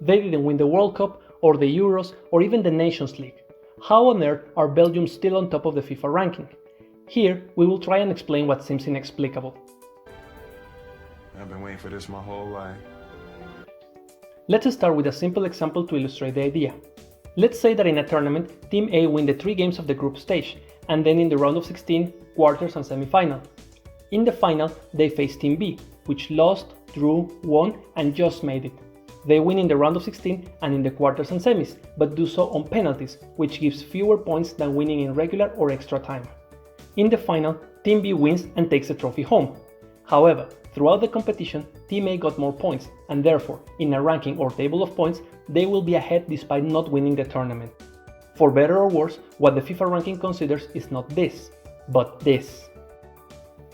They didn't win the World Cup, or the Euros, or even the Nations League. How on earth are Belgium still on top of the FIFA ranking? Here, we will try and explain what seems inexplicable. I've been waiting for this my whole life. Let's start with a simple example to illustrate the idea. Let's say that in a tournament, Team A win the 3 games of the group stage, and then in the round of 16, quarters and semi-final. In the final, they face Team B, which lost, drew, won, and just made it. They win in the round of 16 and in the quarters and semis, but do so on penalties, which gives fewer points than winning in regular or extra time. In the final, Team B wins and takes the trophy home. However, throughout the competition, Team A got more points, and therefore, in a ranking or table of points, they will be ahead despite not winning the tournament. For better or worse, what the FIFA ranking considers is not this, but this.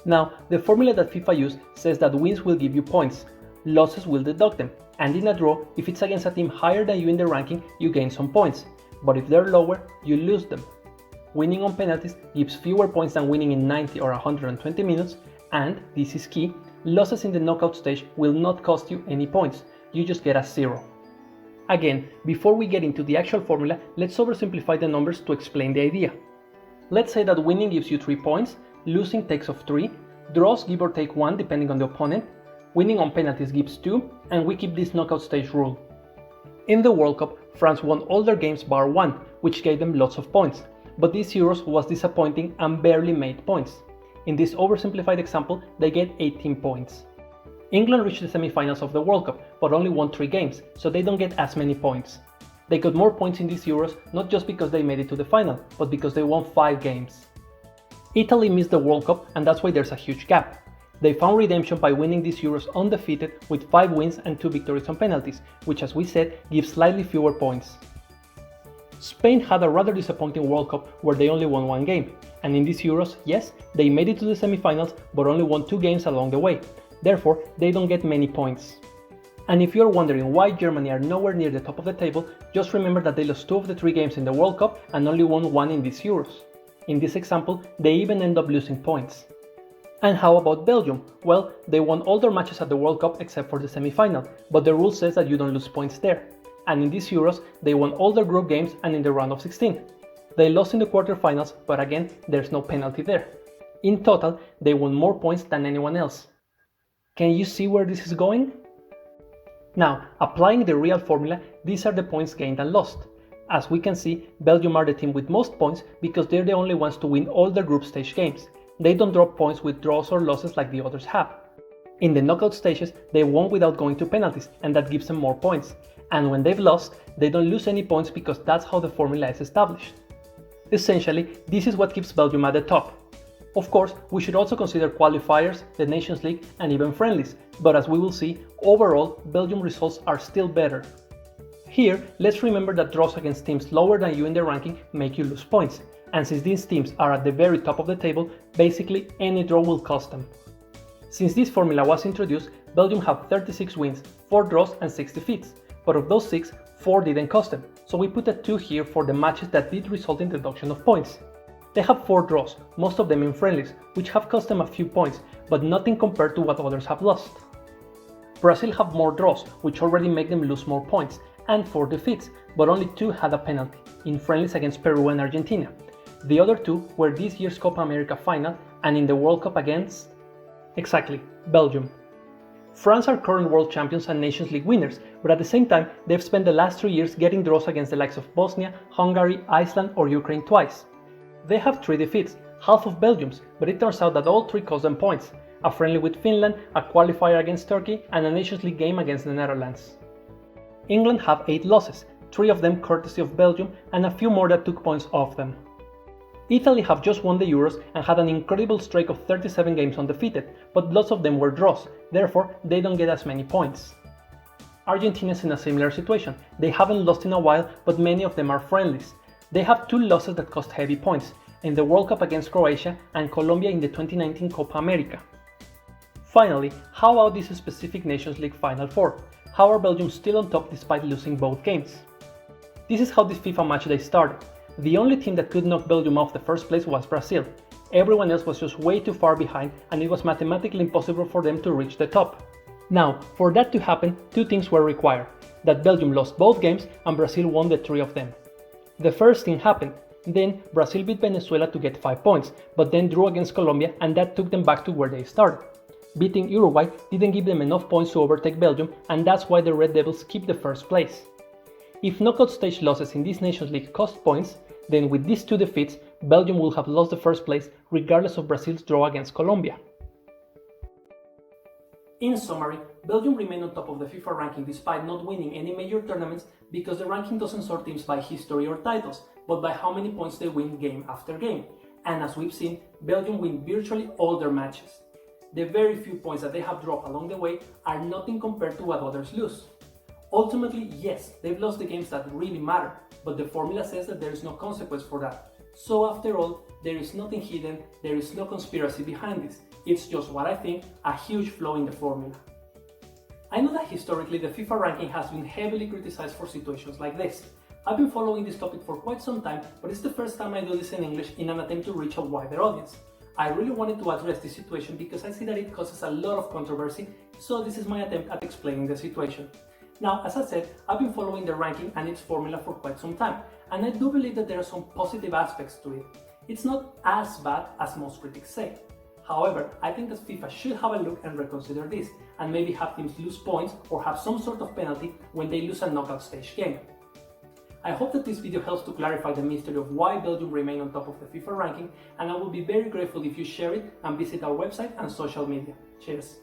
Now, the formula that FIFA used says that wins will give you points, losses will deduct them, and in a draw, if it's against a team higher than you in the ranking, you gain some points, but if they're lower, you lose them. Winning on penalties gives fewer points than winning in 90 or 120 minutes, and, this is key, losses in the knockout stage will not cost you any points, you just get a 0. Again, before we get into the actual formula, let's oversimplify the numbers to explain the idea. Let's say that winning gives you 3 points, losing takes off 3, draws give or take 1 depending on the opponent, winning on penalties gives 2, and we keep this knockout stage rule. In the World Cup, France won all their games bar 1, which gave them lots of points, but this Euros was disappointing and barely made points. In this oversimplified example, they get 18 points. England reached the semi-finals of the World Cup, but only won 3 games, so they don't get as many points. They got more points in these Euros not just because they made it to the final, but because they won 5 games. Italy missed the World Cup, and that's why there's a huge gap. They found redemption by winning these Euros undefeated with 5 wins and 2 victories on penalties, which, as we said, gives slightly fewer points. Spain had a rather disappointing World Cup where they only won 1 game, and in these Euros, yes, they made it to the semi-finals but only won 2 games along the way, therefore they don't get many points. And if you're wondering why Germany are nowhere near the top of the table, just remember that they lost 2 of the 3 games in the World Cup and only won 1 in these Euros. In this example, they even end up losing points. And how about Belgium? Well, they won all their matches at the World Cup except for the semi-final, but the rule says that you don't lose points there. And in these Euros, they won all their group games and in the round of 16. They lost in the quarterfinals, but again, there's no penalty there. In total, they won more points than anyone else. Can you see where this is going? Now, applying the real formula, these are the points gained and lost. As we can see, Belgium are the team with most points because they're the only ones to win all their group stage games. They don't drop points with draws or losses like the others have. In the knockout stages, they won without going to penalties, and that gives them more points. And when they've lost, they don't lose any points because that's how the formula is established. Essentially, this is what keeps Belgium at the top. Of course, we should also consider qualifiers, the Nations League, and even friendlies, but as we will see, overall, Belgium results are still better. Here, let's remember that draws against teams lower than you in the ranking make you lose points, and since these teams are at the very top of the table, basically any draw will cost them. Since this formula was introduced, Belgium have 36 wins, 4 draws and 6 defeats, but of those 6, 4 didn't cost them, so we put a 2 here for the matches that did result in deduction of points. They have 4 draws, most of them in friendlies, which have cost them a few points, but nothing compared to what others have lost. Brazil have more draws, which already make them lose more points, and 4 defeats, but only 2 had a penalty, in friendlies against Peru and Argentina. The other 2 were this year's Copa America final and in the World Cup against... exactly, Belgium. France are current world champions and Nations League winners, but at the same time, they've spent the last 3 years getting draws against the likes of Bosnia, Hungary, Iceland or Ukraine twice. They have 3 defeats, half of Belgium's, but it turns out that all 3 cost them points, a friendly with Finland, a qualifier against Turkey and a Nations League game against the Netherlands. England have 8 losses, 3 of them courtesy of Belgium and a few more that took points off them. Italy have just won the Euros and had an incredible streak of 37 games undefeated, but lots of them were draws, therefore they don't get as many points. Argentina is in a similar situation, they haven't lost in a while but many of them are friendlies. They have 2 losses that cost heavy points, in the World Cup against Croatia and Colombia in the 2019 Copa America. Finally, how about this specific Nations League Final 4? How are Belgium still on top despite losing both games? This is how this FIFA match day started. The only team that could knock Belgium off the first place was Brazil. Everyone else was just way too far behind and it was mathematically impossible for them to reach the top. Now, for that to happen, two things were required: that Belgium lost both games and Brazil won the 3 of them. The first thing happened, then Brazil beat Venezuela to get 5 points, but then drew against Colombia and that took them back to where they started. Beating Uruguay didn't give them enough points to overtake Belgium, and that's why the Red Devils keep the first place. If knockout stage losses in this Nations League cost points, then with these two defeats, Belgium will have lost the first place regardless of Brazil's draw against Colombia. In summary, Belgium remained on top of the FIFA ranking despite not winning any major tournaments because the ranking doesn't sort teams by history or titles, but by how many points they win game after game. And as we've seen, Belgium win virtually all their matches. The very few points that they have dropped along the way are nothing compared to what others lose. Ultimately, yes, they've lost the games that really matter, but the formula says that there is no consequence for that. So after all, there is nothing hidden, there is no conspiracy behind this. It's just what I think, a huge flaw in the formula. I know that historically the FIFA ranking has been heavily criticized for situations like this. I've been following this topic for quite some time, but it's the first time I do this in English in an attempt to reach a wider audience. I really wanted to address this situation because I see that it causes a lot of controversy, so this is my attempt at explaining the situation. Now, as I said, I've been following the ranking and its formula for quite some time, and I do believe that there are some positive aspects to it. It's not as bad as most critics say. However, I think that FIFA should have a look and reconsider this, and maybe have teams lose points or have some sort of penalty when they lose a knockout stage game. I hope that this video helps to clarify the mystery of why Belgium remain on top of the FIFA ranking, and I will be very grateful if you share it and visit our website and social media. Cheers!